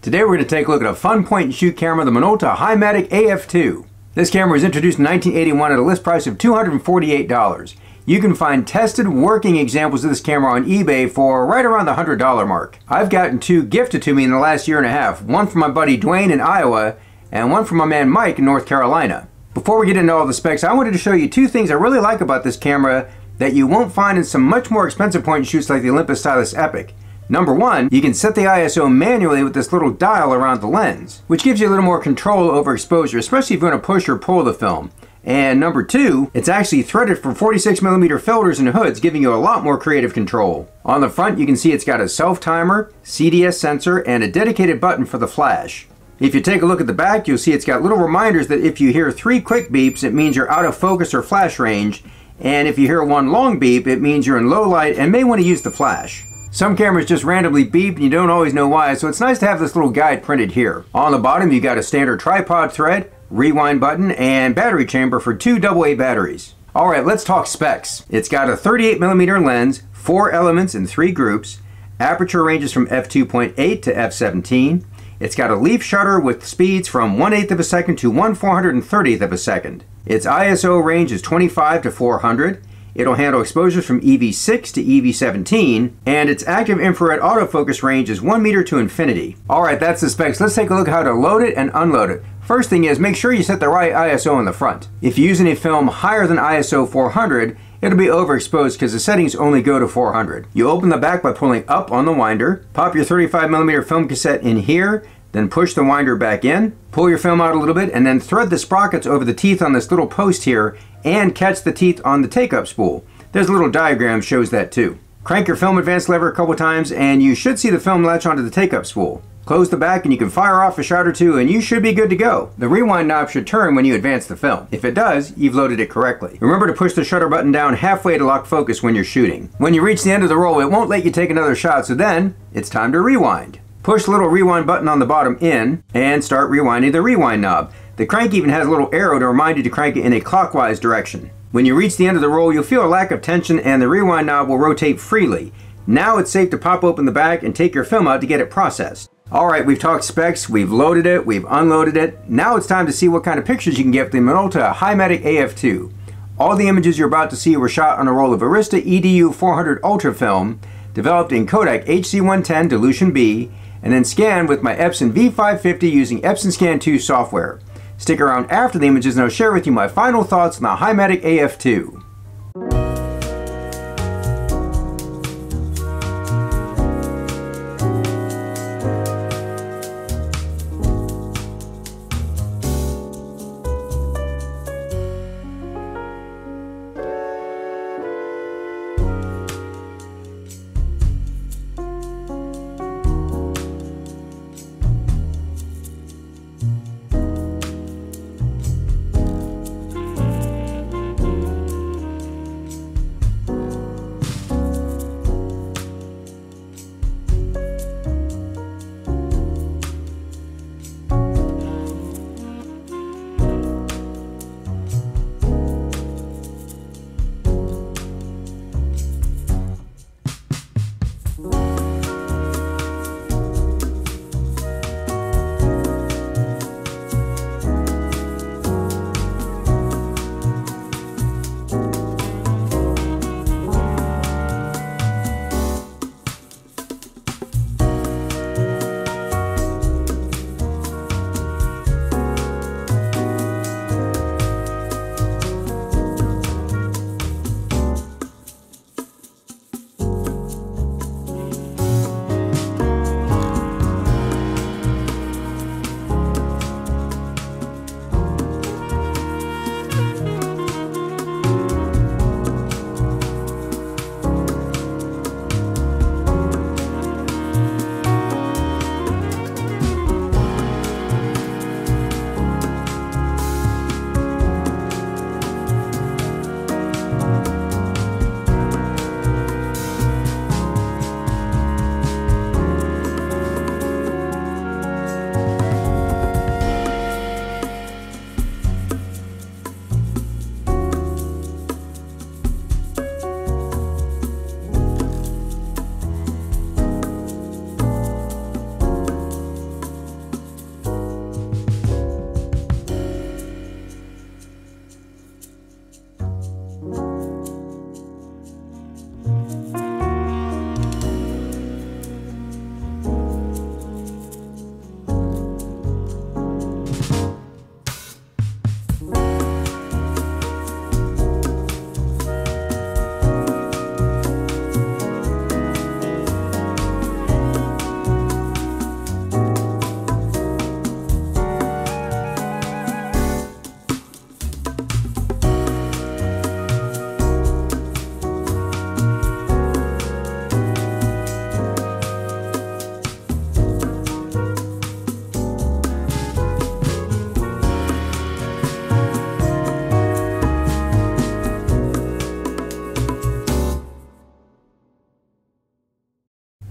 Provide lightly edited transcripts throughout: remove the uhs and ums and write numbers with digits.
Today we're going to take a look at a fun point and shoot camera, the Minolta Hi-Matic AF2. This camera was introduced in 1981 at a list price of $248. You can find tested working examples of this camera on eBay for right around the $100 mark. I've gotten two gifted to me in the last year and a half, one from my buddy Dwayne in Iowa and one from my man Mike in North Carolina. Before we get into all the specs, I wanted to show you two things I really like about this camera that you won't find in some much more expensive point and shoots like the Olympus Stylus Epic. Number one, you can set the ISO manually with this little dial around the lens, which gives you a little more control over exposure, especially if you want to push or pull the film. And number two, it's actually threaded for 46mm filters and hoods, giving you a lot more creative control. On the front, you can see it's got a self-timer, CDS sensor, and a dedicated button for the flash. If you take a look at the back, you'll see it's got little reminders that if you hear 3 quick beeps, it means you're out of focus or flash range, and if you hear 1 long beep, it means you're in low light and may want to use the flash. Some cameras just randomly beep and you don't always know why, so it's nice to have this little guide printed here. On the bottom, you got a standard tripod thread, rewind button, and battery chamber for 2 AA batteries. Alright, let's talk specs. It's got a 38mm lens, 4 elements in 3 groups, aperture ranges from f2.8 to f17. It's got a leaf shutter with speeds from 1/8 of a second to 1/430th of a second. Its ISO range is 25 to 400. It'll handle exposures from EV6 to EV17, and its active infrared autofocus range is 1 meter to infinity. Alright, that's the specs. Let's take a look at how to load it and unload it. First thing is, make sure you set the right ISO in the front. If you're using a film higher than ISO 400, it'll be overexposed because the settings only go to 400. You open the back by pulling up on the winder, pop your 35mm film cassette in here, then push the winder back in, pull your film out a little bit, and then thread the sprockets over the teeth on this little post here and catch the teeth on the take-up spool. There's a little diagram shows that too. Crank your film advance lever a couple times and you should see the film latch onto the take-up spool. Close the back and you can fire off a shot or two and you should be good to go. The rewind knob should turn when you advance the film. If it does, you've loaded it correctly. Remember to push the shutter button down halfway to lock focus when you're shooting. When you reach the end of the roll, it won't let you take another shot, so then it's time to rewind. Push the little rewind button on the bottom in and start rewinding the rewind knob. The crank even has a little arrow to remind you to crank it in a clockwise direction. When you reach the end of the roll, you'll feel a lack of tension and the rewind knob will rotate freely. Now it's safe to pop open the back and take your film out to get it processed. Alright, we've talked specs, we've loaded it, we've unloaded it. Now it's time to see what kind of pictures you can get with the Minolta Hi-Matic AF2. All the images you're about to see were shot on a roll of Arista EDU 400 Ultra film, developed in Kodak HC110 Dilution B, and then scanned with my Epson V550 using Epson Scan 2 software. Stick around after the images and I'll share with you my final thoughts on the Hi-Matic AF2.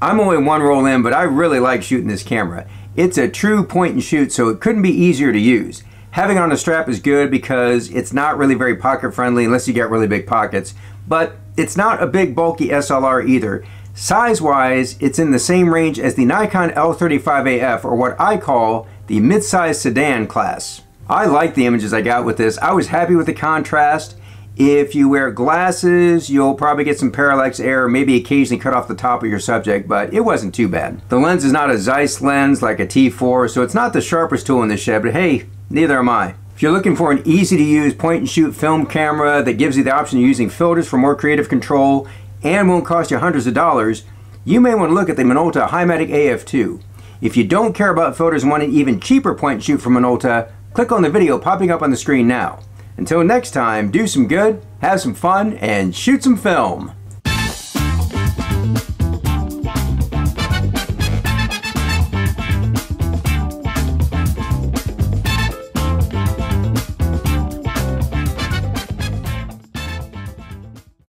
I'm only one roll in, but I really like shooting this camera. It's a true point and shoot, so it couldn't be easier to use. Having it on a strap is good because it's not really very pocket friendly unless you get really big pockets, but it's not a big bulky SLR either. Size-wise, it's in the same range as the Nikon L35AF, or what I call the mid-size sedan class. I like the images I got with this. I was happy with the contrast. If you wear glasses, you'll probably get some parallax error, maybe occasionally cut off the top of your subject, but it wasn't too bad. The lens is not a Zeiss lens like a T4, so it's not the sharpest tool in the shed, but hey, neither am I. If you're looking for an easy-to-use point-and-shoot film camera that gives you the option of using filters for more creative control and won't cost you hundreds of dollars, you may want to look at the Minolta Hi-Matic AF2. If you don't care about filters and want an even cheaper point-and-shoot from Minolta, click on the video popping up on the screen now. Until next time, do some good, have some fun, and shoot some film.